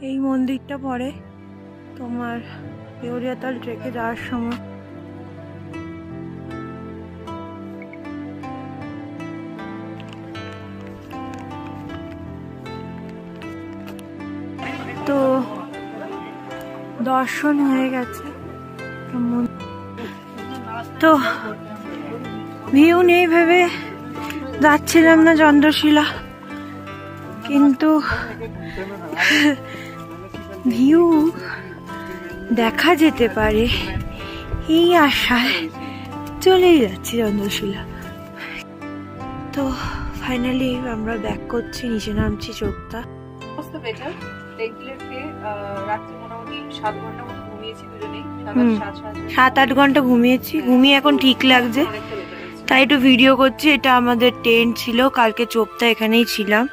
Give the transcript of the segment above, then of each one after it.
এই মন্দিরটা পড়ে তোমার দেউরিয়াতল ট্রেকে যাওয়ার সময়। তো দর্শন হয়ে গেছে, তো ভিউ নেই ভেবে যাচ্ছিলাম না চন্দ্রশিলা, কিন্তু ভিউ দেখা যেতে পারে এই আশায় চলেই যাচ্ছি চন্দ্রশিলা। তো ফাইনালি আমরা ব্যাক করছি, নিচে নামছি চোপতা। মোটামুটি 7 ঘন্টা মতো ঘুমিয়েছি দুজনেই, 7-8 ঘন্টা ঘুমিয়েছি। ঘুমিয়ে এখন ঠিক লাগছে, তাই একটু ভিডিও করছি। এটা আমাদের টেন্ট ছিল, কালকে চোপতা এখানেই ছিলাম।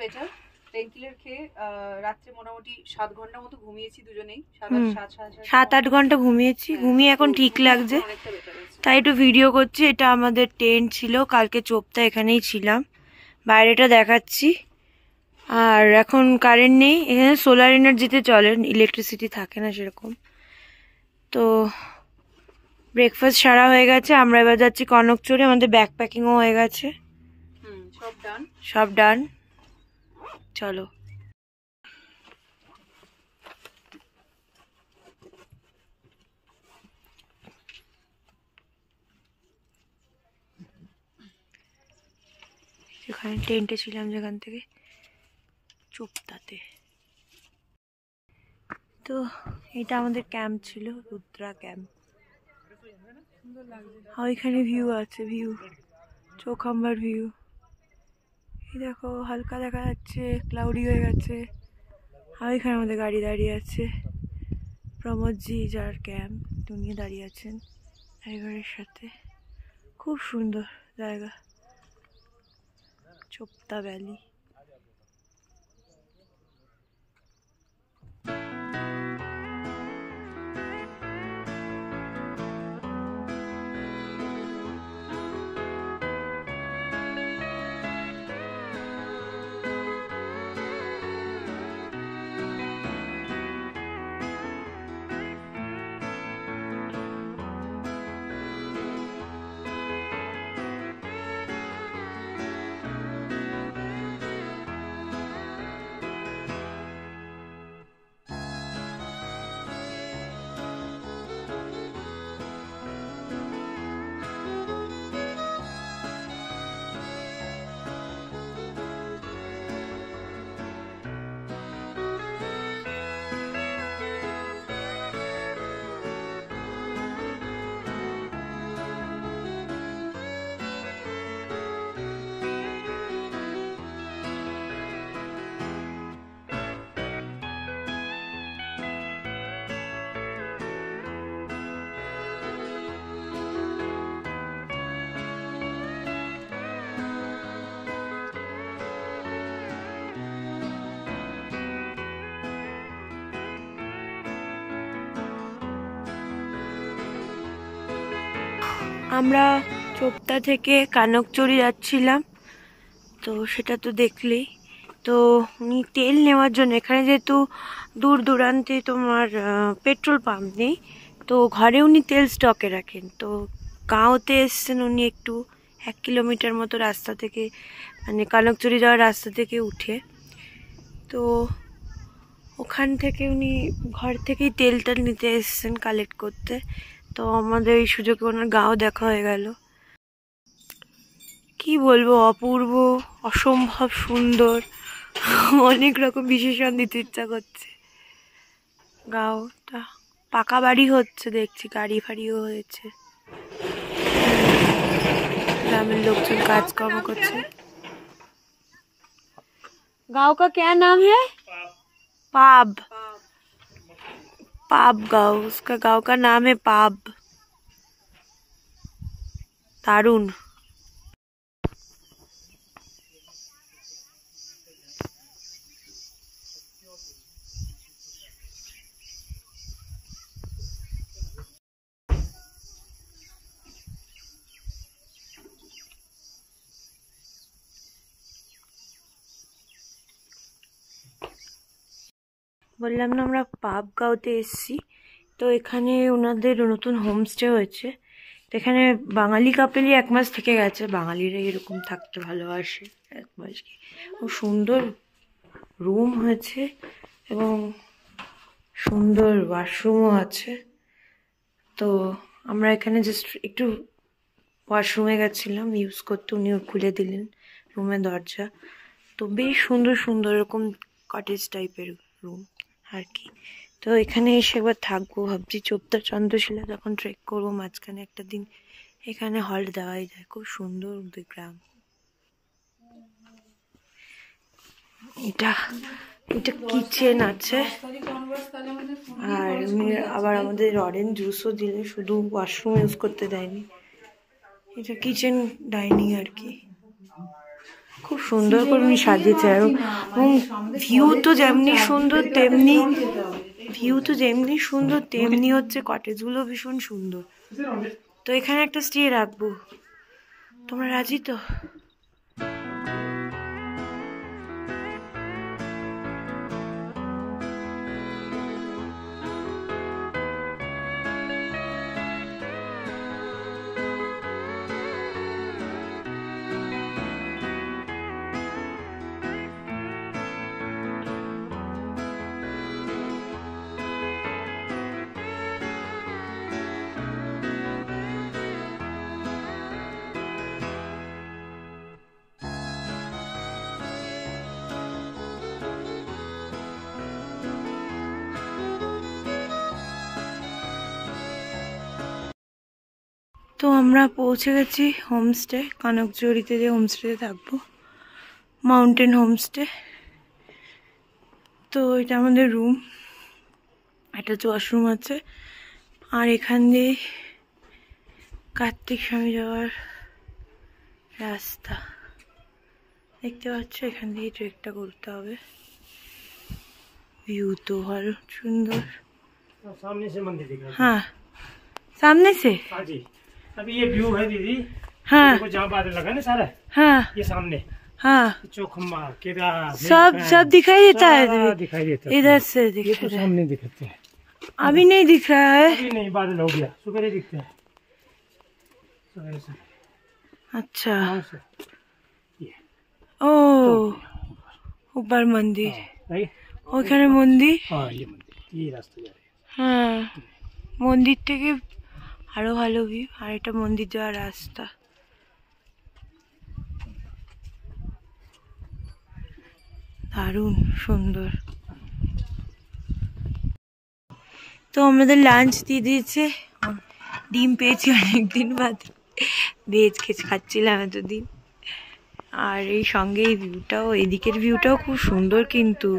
বেটার পেইনকিলার খেয়ে রাত্রে মোটামুটি 7 ঘন্টা মতো ঘুমিয়েছি দুজনেই, 7-8 ঘন্টা ঘুমিয়েছি। ঘুমিয়ে এখন ঠিক লাগছে, তাই একটু ভিডিও করছি। এটা আমাদের টেন্ট ছিল, কালকে চোপতা এখানেই ছিলাম। বাইরেটা দেখাচ্ছি। আর এখন কারেন্ট নেই এখানে, সোলার এনার্জিতে চলে, ইলেকট্রিসিটি থাকে না সেরকম। তো ব্রেকফাস্ট সারা হয়ে গেছে, আমরা এবার যাচ্ছি কনকচুরি। আমাদের ব্যাকপ্যাকিংও হয়ে গেছে, সব ডান। চলো। যেখানে টেন্টে ছিলাম, যেখান থেকে চোপতাতে। তো এটা আমাদের ক্যাম্প ছিল, রুদ্রা ক্যাম্প। ওইখানে ভিউ আছে, ভিউ চৌখাম্বার ভিউ। এই দেখো হালকা দেখা যাচ্ছে, ক্লাউডি হয়ে গেছে। আর ওইখানে আমাদের গাড়ি দাঁড়িয়ে আছে, প্রমোদজি যার ক্যাম্প উনি দাঁড়িয়ে আছেন ড্রাইভারের সাথে। খুব সুন্দর জায়গা, চোপতা ভ্যালি। আমরা চোপতা থেকে কানকচুরি যাচ্ছিলাম, তো সেটা তো দেখলেই। তো উনি তেল নেওয়ার জন্য, এখানে যেহেতু দূর দূরান্তে তোমার পেট্রোল পাম্প নেই, তো ঘরে উনি তেল স্টকে রাখেন। তো গাঁওতে এসছেন উনি, একটু 1 কিলোমিটার মতো রাস্তা থেকে, মানে কানকচুরি যাওয়ার রাস্তা থেকে উঠে। তো ওখান থেকে উনি ঘর থেকেই তেলটা নিতে এসছেন, কালেক্ট করতে। তো আমাদের এই সুযোগে ওনার গাঁও দেখা হয়ে গেল। কি বলবো, অপূর্ব, অসম্ভব সুন্দর, অনেক রকম বিশেষণ দিতে ইচ্ছা করছে। গাঁওটা পাকা বাড়ি হচ্ছে দেখছি, গাড়ি ফাড়িও হয়েছে, গ্রামের লোকজন কাজকর্ম করছে। गांव का क्या नाम है? पाब। पाब गांव, उसका गांव का नाम है पाब। दारुण। বললাম না আমরা পাবগাঁওতে এসেছি, তো এখানে ওনাদের নতুন হোমস্টে হয়েছে। তো এখানে বাঙালি কাপেলই 1 মাস থেকে গেছে, বাঙালিরা এরকম থাকতে ভালোবাসে 1 মাস কি। খুব সুন্দর রুম হয়েছে এবং সুন্দর ওয়াশরুমও আছে। তো আমরা এখানে জাস্ট একটু ওয়াশরুমে গেছিলাম ইউজ করতে, উনিও খুলে দিলেন রুমের দরজা। তো বেশ সুন্দর সুন্দর এরকম কটেজ টাইপের রুম আর কি। তো এখানে এসে একবার থাকবো ভাবছি, চোপতা চন্দ্রশিলা যখন ট্রেক করবো মাঝখানে একটা দিন এখানে হল্ট দেওয়াই যায়। খুব সুন্দর গ্রাম। এটা এটা কিচেন আছে, আর আবার আমাদের অরেঞ্জ জুসও দিলে, শুধু ওয়াশরুম ইউজ করতে দেয়নি। এটা কিচেন ডাইনিং আর কি, খুব সুন্দর করে উনি সাজিয়েছে। এবং ভিউ তো যেমনি সুন্দর তেমনি হচ্ছে কটেজগুলো ভীষণ সুন্দর। তো এখানে একটা স্টে রাখবো, তোমরা রাজি তো? তো আমরা পৌঁছে গেছি হোমস্টে, কনকজোড়িতে যে হোমস্টেতে থাকবো, মাউন্টেন হোমস্টে। তো এটা আমাদের রুম, একটা ওয়াশরুম আছে, আর এখান দিয়ে কার্তিক স্বামী যাওয়ার রাস্তা দেখতে পাচ্ছ। এখান দিয়ে ট্রেকটা করতে হবে। व्यू तो भालो सुंदर, सामने से मंदिर दिख रहा है। हाँ सामने से। हाँ जी, अभी ये व्यू है दीदी। हाँ देखो जहाँ बादल लगा ना सारा, हाँ ये सामने हाँ चौखम्बा केदार सब दिखाई देता है, दिखाई देता है। इधर से ये दिख तो रहा है। सामने दिखते हैं, अभी नहीं दिख रहा है। अभी नहीं, बादल हो गया, सुबह दिखते हैं सवेरे से। अच्छा वहाँ से ये ओ ऊपर मंदिर, भाई ওখানে মন্দির। हाँ ये मंदिर, ये रास्ता जा रहा है। হ্যাঁ মন্দির থেকে আরো ভালো ভিউ, আর এটা মন্দির যাওয়ার রাস্তা। দারুণ সুন্দর। তো আমাদের লাঞ্চ দিয়ে দিয়েছে, ডিম পেয়েছি অনেকদিন বাদে, ভেজ খাচ্ছিলাম এতদিন। আর এই সঙ্গে এই ভিউটাও, এদিকের ভিউটাও খুব সুন্দর। কিন্তু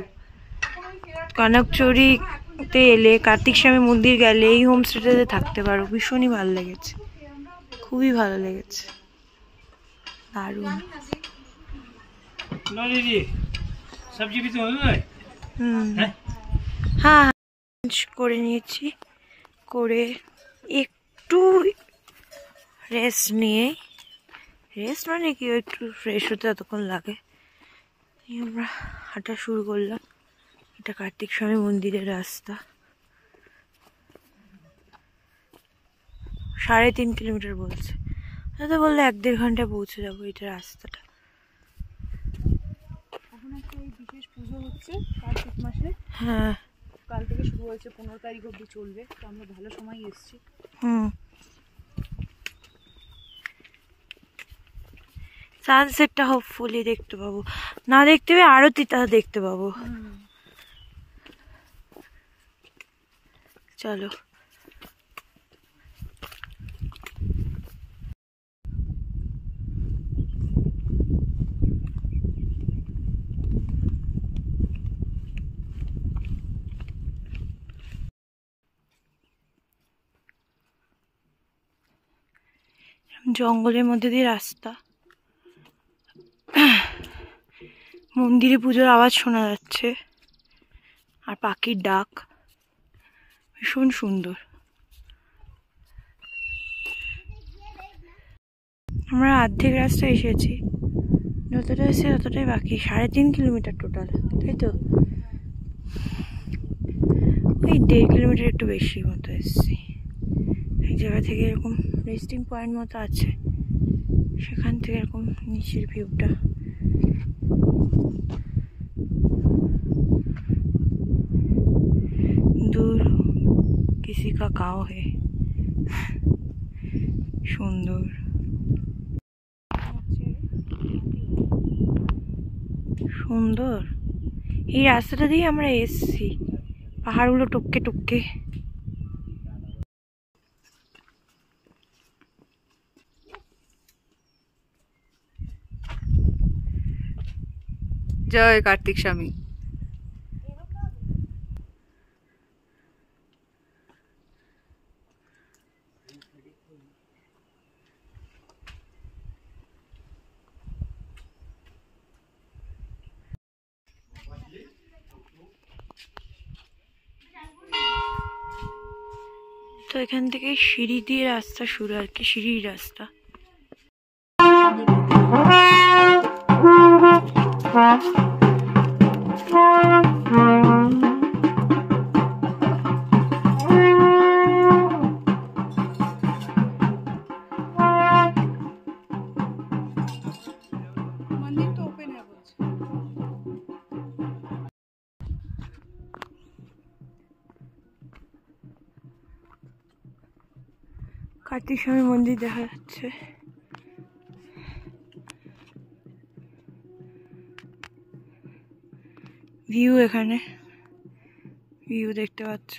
কনকচুরিতে এলে, কার্তিক স্বামী মন্দির গেলে এই হোমস্টেটাতে থাকতে পারো, ভীষণই ভালো লেগেছে, খুবই ভালো লেগেছে, দারুণ। लो दीदी, सब्जी भी तो है। হ্যাঁ লাঞ্চ করে নিয়েছি, করে একটু রেস্ট নিয়ে, রেস্ট মানে কি একটু ফ্রেশ হতে এতক্ষণ লাগে, আমরা হাঁটা শুরু করলাম। এটা কার্তিক স্বামী মন্দিরের রাস্তা, 3.5 কিলোমিটার বলছে, তো বললে 1-1.5 ঘন্টায় পৌঁছে যাবো। এটা রাস্তাটা এখন একটা এই বিশেষ পুজো হচ্ছে কার্তিক মাসে, হ্যাঁ কাল থেকে শুরু হয়েছে, 15 তারিখ অবধি চলবে। তো আমরা ভালো সময় এসেছি। সানসেটটা হোপফুলি দেখতে পাবো, না দেখতে পেয়ে আরতিটা দেখতে পাবো। চলো জঙ্গলের মধ্যে দিয়ে রাস্তা, মন্দিরে পুজোর আওয়াজ শোনা যাচ্ছে, আর পাখির ডাক, ভীষণ সুন্দর। আমরা অর্ধেক রাস্তা এসেছি, যতটা এসে ততটাই বাকি, 3.5 কিলোমিটার টোটাল, তাই তো। ওই 1.5 কিলোমিটার একটু বেশি মতো এসছি। এক জায়গা থেকে এরকম রেস্টিং পয়েন্ট মতো আছে, সেখান থেকে এরকম নিচের ভিউটা। दूर किसी का गांव है, সুন্দর সুন্দর। এই রাস্তাটা দিয়ে আমরা এসছি, পাহাড়গুলো টপকে টপকে। জয় কার্তিক স্বামী। তো এখান থেকে সিঁড়ি দিয়ে রাস্তা শুরু, আর কি সিঁড়ির রাস্তা। मंदिर तो ओपन है बोलছে। কার্তিক স্বামী মন্দির দেখা যাচ্ছে। ভিউ, এখানে ভিউ দেখতে পাচ্ছ।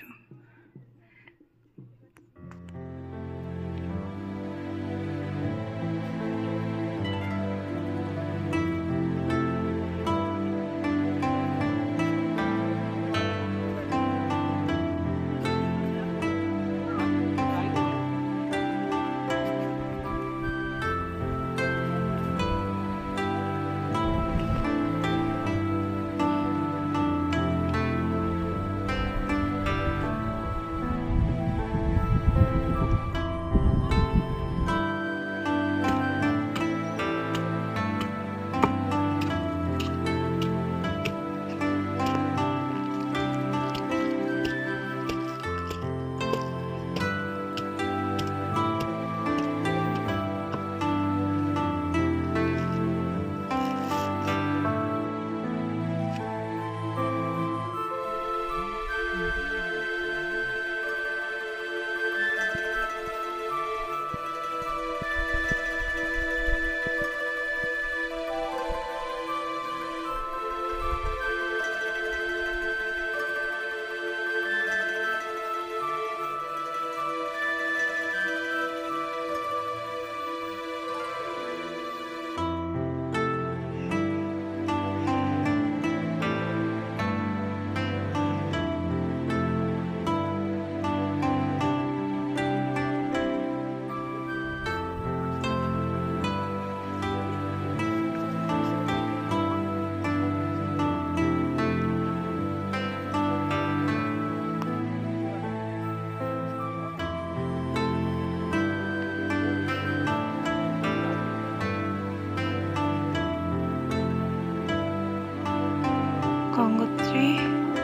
গঙ্গোত্রী,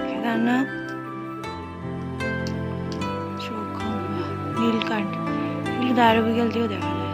কেদারনাথ, চৌখাম্বা, নীলকণ্ঠ, এগুলো দারু বিকেল দিয়েও দেখা যায়।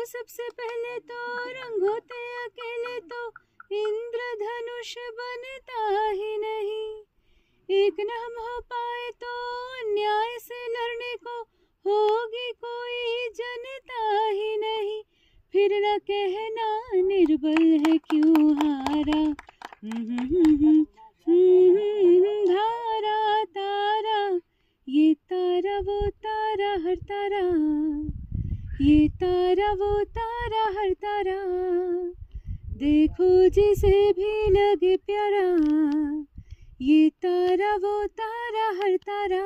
सबसे पहले तो रंग होते अकेले तो इंद्रधनुष बनता ही नहीं। निर्बल है क्यों हारा। धारा तारा, ये तारा वो तारा हर तारा, ये तारा वो तारा हर तारा, देखो जिसे भी लगे प्यारा। ये तारा वो तारा हर तारा,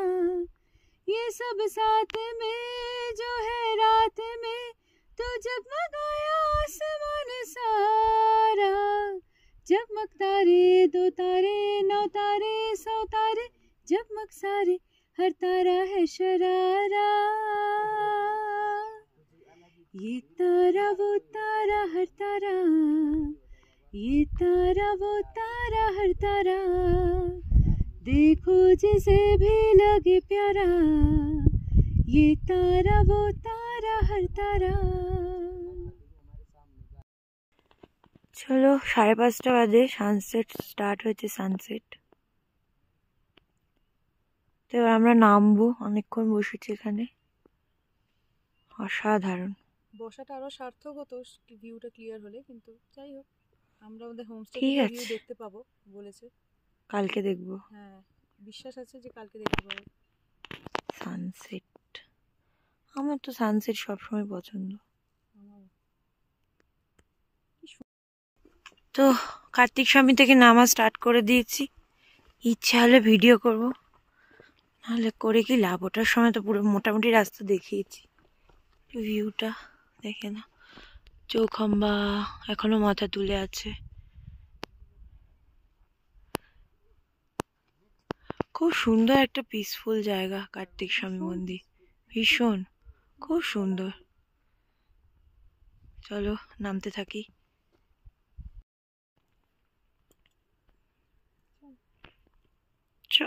ये सब साथ में जो है रात में, तो जगमगाया आसमान सारा। जगमग तारे, दो तारे, नौ तारे, 100 तारे, जगमग सारे, हर तारा है शरारा। ये तारा वो तारा हर तारा, ये तारा वो तारा हर तारा, देखो जिसे भी लगे प्यारा। ये तारा वो तारा हर तारा। চলো 5:30 বাজে, সানসেট স্টার্ট হয়েছে, সানসেট। তো এবার আমরা নামবো, অনেকক্ষণ বসেছি এখানে, অসাধারণ। বসাটা আরো সার্থক হতো ভিউটা ক্লিয়ার হলে, কিন্তু যাই হোক আমরা আমাদের হোমস্টে ঠিক ভিউ আছে, দেখতে পাবো বলেছে। কালকে দেখবো হ্যাঁ, বিশ্বাস আছে যে কালকে দেখতে পাবো সানসেট। আমার তো সানসেট সবসময় পছন্দ। আমার। তো কার্তিক স্বামী থেকে নামা স্টার্ট করে দিয়েছি, ইচ্ছা হলে ভিডিও করব, নাহলে করে কি লাভ, ওটার সময় তো পুরো মোটামুটি রাস্তা দেখিয়েছি। ভিউটা দেখে না, চৌখাম্বা এখনো মাথা তুলে আছে। খুব সুন্দর একটা পিসফুল জায়গা কার্তিক স্বামী মন্দির, ভীষণ খুব সুন্দর। চলো নামতে থাকি। চ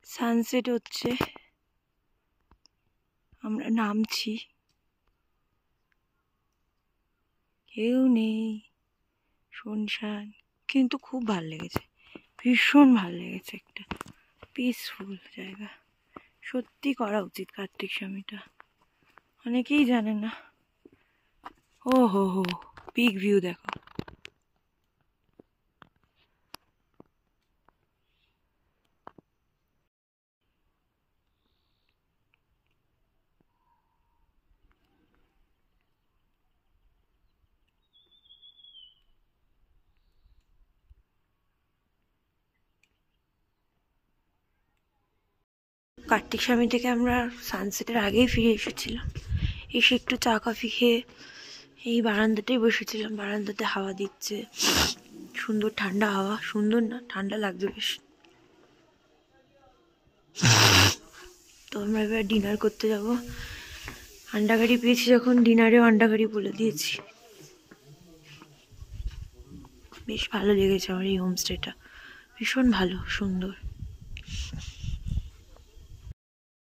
সানসেট হচ্ছে, আমরা নামছি, কেউ নেই, শুনশান, কিন্তু খুব ভালো লেগেছে, ভীষণ ভালো লেগেছে, একটা পিসফুল জায়গা। সত্যি করা উচিত কার্তিক স্বামীটা, অনেকেই জানে না। ও হো হো, পিক ভিউ দেখো। কার্তিক স্বামী থেকে আমরা সানসেটের আগেই ফিরে এসেছিলাম, এসে একটু চা কফি খেয়ে এই বারান্দাতেই বসেছিলাম। বারান্দাতে হাওয়া দিচ্ছে, সুন্দর ঠান্ডা হাওয়া, সুন্দর না ঠান্ডা লাগছে বেশ। তো আমরা এবার ডিনার করতে যাব, আন্ডা কারি পেয়েছি যখন, ডিনারেও আন্ডা কারি বলে দিয়েছি। বেশ ভালো লেগেছে আমার এই হোমস্টেটা, ভীষণ ভালো, সুন্দর।